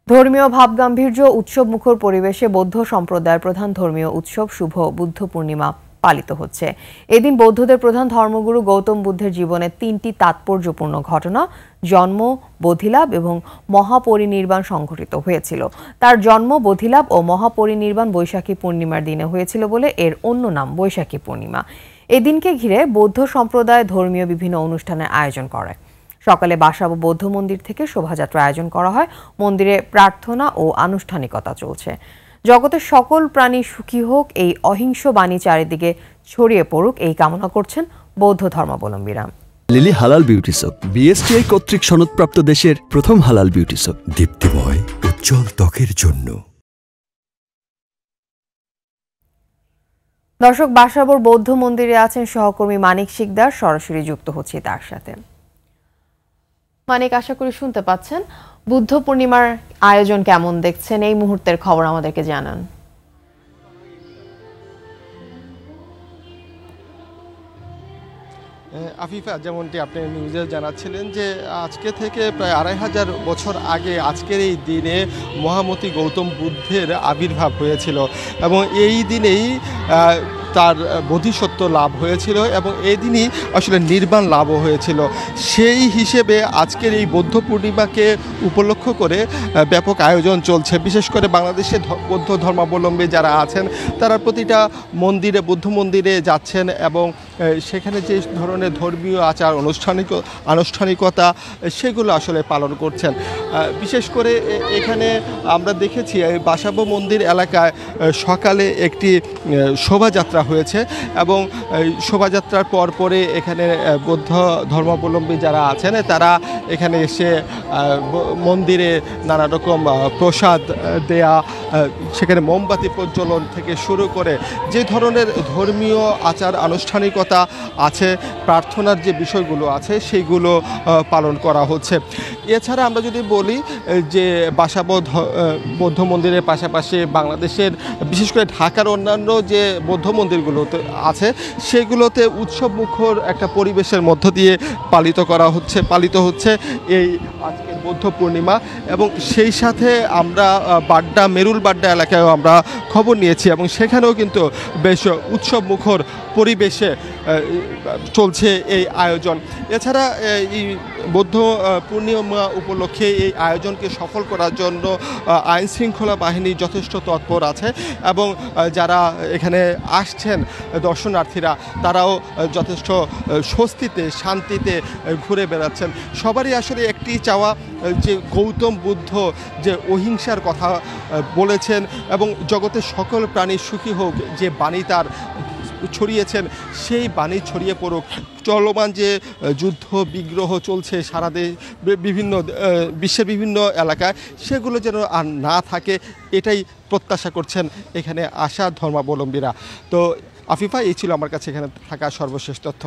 ধর্মীয় ভাবগাম্ভীর্য উৎসব মুখর পরিবেশে বৌদ্ধ সম্প্রদায়ের প্রধান ধর্মীয় উৎসব শুভ বুদ্ধ পূর্ণিমা পালিত হচ্ছে। এদিন বৌদ্ধদের প্রধান ধর্মগুরু গৌতম বুদ্ধের জীবনে তিনটি তাৎপর্যপূর্ণ ঘটনা জন্ম, বোধিলাভ এবং মহাপরিনির্বাণ সংঘটিত হয়েছিল। তার জন্ম, বোধিলাভ ও মহাপরিনির্বাণ বৈশাখী পূর্ণিমার দিনে হয়েছিল বলে এর অন্য নাম বৈশাখী পূর্ণিমা। এদিনকে ঘিরে বৌদ্ধ সম্প্রদায় ধর্মীয় বিভিন্ন অনুষ্ঠানের আয়োজন করে। সকালে বাসাবো বৌদ্ধ মন্দির থেকে শোভাযাত্রা আয়োজন করা হয়। মন্দিরে প্রার্থনা ও আনুষ্ঠানিকতা চলছে। জগতের সকল প্রাণী সুখী হোক, এই অহিংস বাণী চারিদিকে ছড়িয়ে পড়ুক, এই কামনা করছেন বৌদ্ধ ধর্মাবলম্বীরা। লিলি হালাল বিউটি সোপ, বিএসটিআই কর্তৃক সনদপ্রাপ্ত দেশের প্রথম হালাল বিউটি সোপ। দীপ্তিময় উজ্জ্বল ত্বকের জন্য। দর্শক, বাসাবোর বৌদ্ধ মন্দিরে আছেন সহকর্মী মানিক শিকদার, সরাসরি যুক্ত হচ্ছে তার সাথে। মানিক, আশা করি শুনতে পাচ্ছেন। বুদ্ধ পূর্ণিমার আয়োজন কেমন দেখছেন, এই মুহূর্তের খবর আমাদেরকে জানান। আফিফা, যেমনটি আপনি নিউজে জানাচ্ছিলেন যে আজকে থেকে প্রায় ২৫০০ বছর আগে আজকের এই দিনে মহামতি গৌতম বুদ্ধের আবির্ভাব হয়েছিল এবং এই দিনেই তার বোধিসত্ত্ব লাভ হয়েছিল এবং এই দিনই আসলে নির্বাণ লাভও হয়েছিল। সেই হিসেবে আজকের এই বৌদ্ধ পূর্ণিমাকে উপলক্ষ করে ব্যাপক আয়োজন চলছে। বিশেষ করে বাংলাদেশে বৌদ্ধ ধর্মাবলম্বী যারা আছেন তারা প্রতিটা মন্দিরে, বৌদ্ধ মন্দিরে যাচ্ছেন এবং সেখানে যে ধরনের ধর্মীয় আচার আনুষ্ঠানিকতা সেগুলো আসলে পালন করছেন। বিশেষ করে এখানে আমরা দেখেছি বাসাবো মন্দির এলাকায় সকালে একটি শোভাযাত্রা হয়েছে এবং শোভাযাত্রার পরে এখানে বৌদ্ধ ধর্মাবলম্বী যারা আছেন তারা এখানে এসে মন্দিরে নানা রকম প্রসাদ দেয়া, সেখানে মোমবাতি প্রজ্বলন থেকে শুরু করে যে ধরনের ধর্মীয় আচার আনুষ্ঠানিকতা আছে, প্রার্থনার যে বিষয়গুলো আছে সেইগুলো পালন করা হচ্ছে। এছাড়া আমরা যদি বলি যে বাসাবো বৌদ্ধ মন্দিরের পাশাপাশি বাংলাদেশের বিশেষ করে ঢাকার অন্যান্য যে বৌদ্ধ মন্দিরগুলোতে আছে সেগুলোতে উৎসব মুখর একটা পরিবেশের মধ্য দিয়ে পালিত হচ্ছে এই আজকের বৌদ্ধ পূর্ণিমা। এবং সেই সাথে আমরা মেরুল বাড্ডা এলাকায়ও আমরা খবর নিয়েছি এবং সেখানেও কিন্তু বেশ উৎসব মুখর পরিবেশে চলছে এই আয়োজন। এছাড়া এই বৌদ্ধ পূর্ণিমা উপলক্ষে এই আয়োজনকে সফল করার জন্য আইন শৃঙ্খলা বাহিনী যথেষ্ট তৎপর আছে এবং যারা এখানে আসছেন দর্শনার্থীরা তারাও যথেষ্ট স্বস্তিতে শান্তিতে ঘুরে বেড়াচ্ছেন। সবারই আসলে একটি চাওয়া যে গৌতম বুদ্ধ যে অহিংসার কথা বলেছেন এবং জগতের সকল প্রাণী সুখী হোক যে বাণী তার ছড়িয়েছেন সেই বাণী ছড়িয়ে পড়ুক। চলমান যে যুদ্ধ বিগ্রহ চলছে সারা বিশ্বের বিভিন্ন এলাকায় সেগুলো যেন আর না থাকে, এটাই প্রত্যাশা করছেন এখানে আসা ধর্মাবলম্বীরা। তো আফিফা, এই ছিল আমার কাছে এখানে থাকা সর্বশেষ তথ্য।